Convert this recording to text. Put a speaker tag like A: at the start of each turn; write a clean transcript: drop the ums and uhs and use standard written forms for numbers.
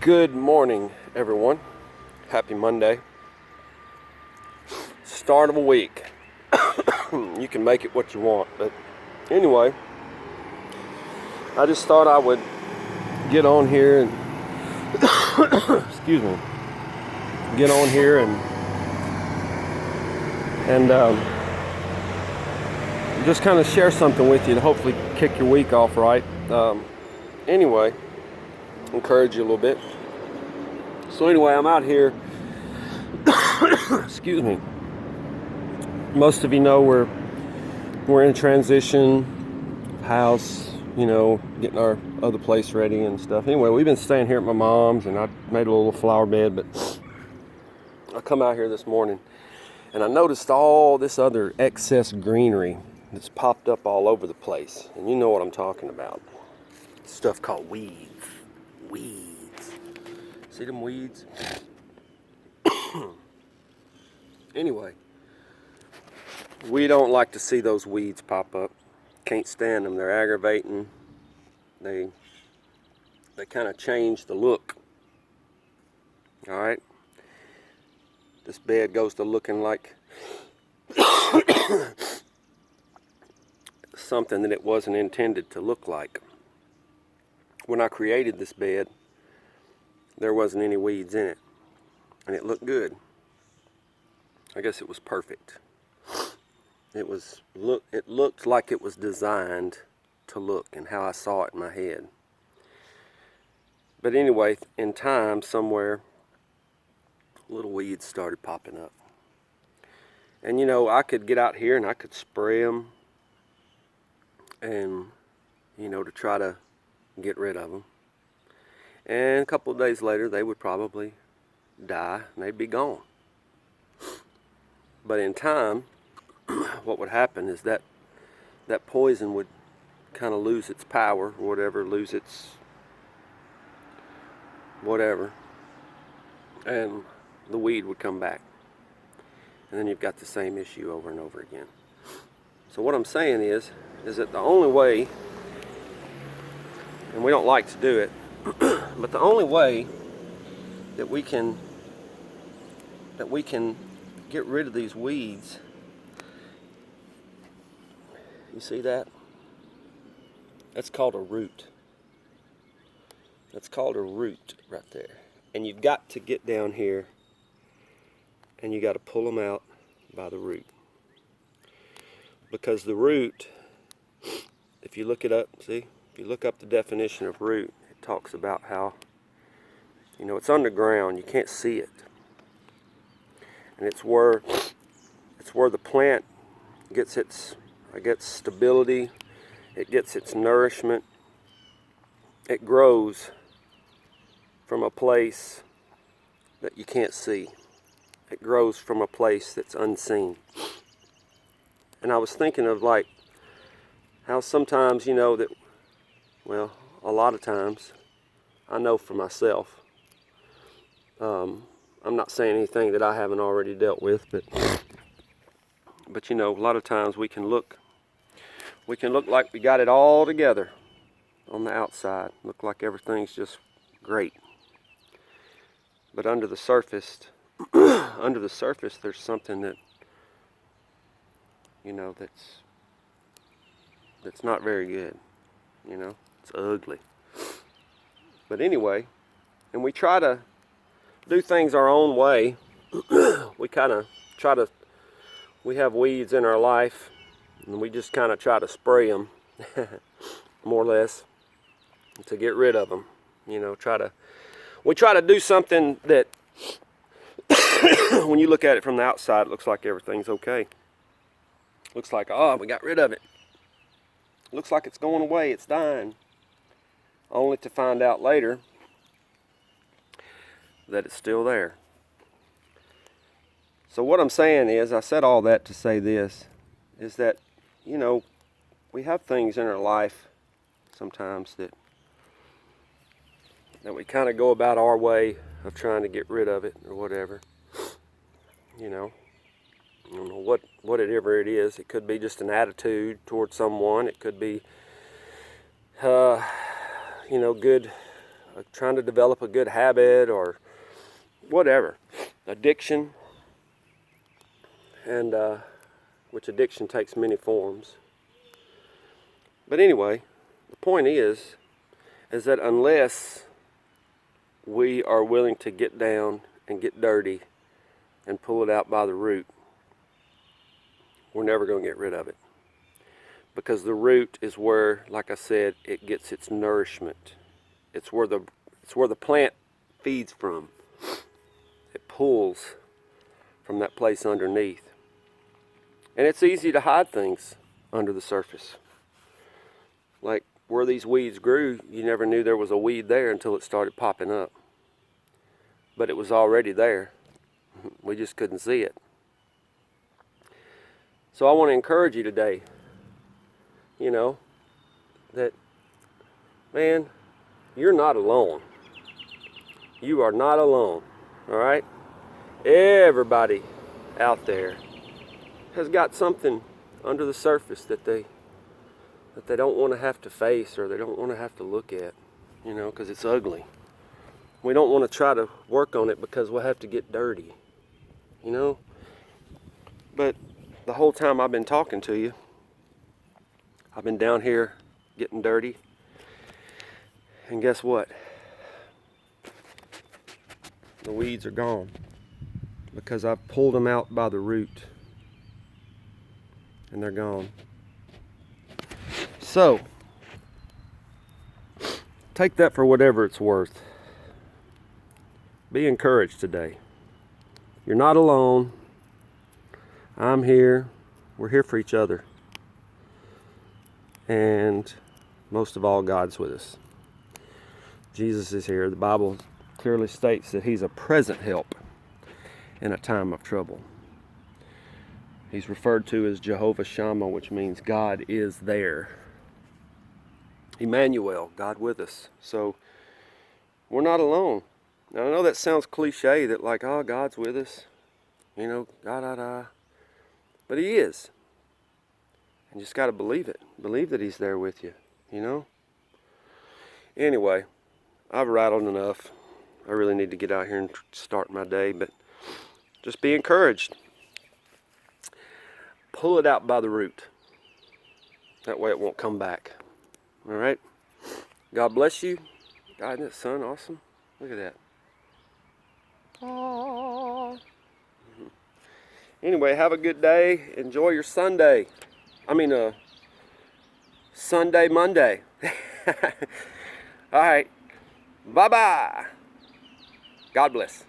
A: Good morning, everyone. Happy Monday. Start of a week. You can make it what you want, but anyway, I just thought I would get on here and excuse me, get on here and just kind of share something with you to hopefully kick your week off right. Anyway, encourage you a little bit. So anyway, I'm out here. Excuse me. Most of you know we're in transition, house, getting our other place ready and stuff. Anyway, we've been staying here at my mom's, and I made a little flower bed, but I come out here this morning and I noticed all this other excess greenery that's popped up all over the place. And you know what I'm talking about. Stuff called weeds. Weeds. See them weeds? Anyway, we don't like to see those weeds pop up. Can't stand them. They're aggravating. They kind of change the look. All right. This bed goes to looking like something that it wasn't intended to look like. When I created this bed, there wasn't any weeds in it, and it looked good. I guess it was perfect. It looked like it was designed to look, and how I saw it in my head. But anyway, in time, somewhere, little weeds started popping up. And I could get out here and I could spray them and, to try to get rid of them. And a couple of days later, they would probably die and they'd be gone. But in time, what would happen is that poison would kind of lose its power or whatever, lose its whatever, and the weed would come back. And then you've got the same issue over and over again. So what I'm saying is that the only way, and we don't like to do it, but the only way that we can get rid of these weeds, you see that? That's called a root. That's called a root right there. And you've got to get down here and you got to pull them out by the root. Because the root, if you look it up, if you look up the definition of root, it talks about how, it's underground, you can't see it. And it's where the plant gets its, stability, it gets its nourishment. It grows from a place that you can't see. It grows from a place that's unseen. And I was thinking of how sometimes, a lot of times, I know for myself, I'm not saying anything that I haven't already dealt with, but a lot of times we can look like we got it all together on the outside, look like everything's just great. But under the surface, there's something that, that's not very good. It's ugly. But anyway, and we try to do things our own way. We kind of we have weeds in our life, and we just kind of try to spray them, more or less, to get rid of them. We try to do something that, when you look at it from the outside, it looks like everything's okay. Looks like, we got rid of it. Looks like it's going away, it's dying. Only to find out later that it's still there. So what I'm saying is, I said all that to say this, is that, we have things in our life sometimes that we kind of go about our way of trying to get rid of it or whatever. I don't know whatever it is. It could be just an attitude towards someone. It could be, a trying to develop a good habit or whatever, addiction, and which addiction takes many forms. But anyway, the point is that unless we are willing to get down and get dirty and pull it out by the root, we're never going to get rid of it. Because the root is where, like I said, it gets its nourishment. It's where the plant feeds from. It pulls from that place underneath. And it's easy to hide things under the surface. Like where these weeds grew, you never knew there was a weed there until it started popping up. But it was already there. We just couldn't see it. So I want to encourage you today, that, man, you're not alone. You are not alone, all right? Everybody out there has got something under the surface that they don't want to have to face, or they don't want to have to look at, because it's ugly. We don't want to try to work on it because we'll have to get dirty, But the whole time I've been talking to you, I've been down here getting dirty. And guess what? The weeds are gone because I've pulled them out by the root. And they're gone. So, take that for whatever it's worth. Be encouraged today. You're not alone. I'm here. We're here for each other. And most of all, God's with us. Jesus is here. The Bible clearly states that He's a present help in a time of trouble. He's referred to as Jehovah Shammah, which means God is there. Emmanuel, God with us. So we're not alone. Now I know that sounds cliche, that like, oh, God's with us, but He is. And you just got to believe it. Believe that He's there with you, Anyway, I've rattled enough. I really need to get out here and start my day, but just be encouraged. Pull it out by the root. That way it won't come back. All right? God bless you. God, isn't that sun awesome? Look at that. Aww. Anyway, have a good day. Enjoy your Sunday. Sunday, Monday. All right. Bye-bye. God bless.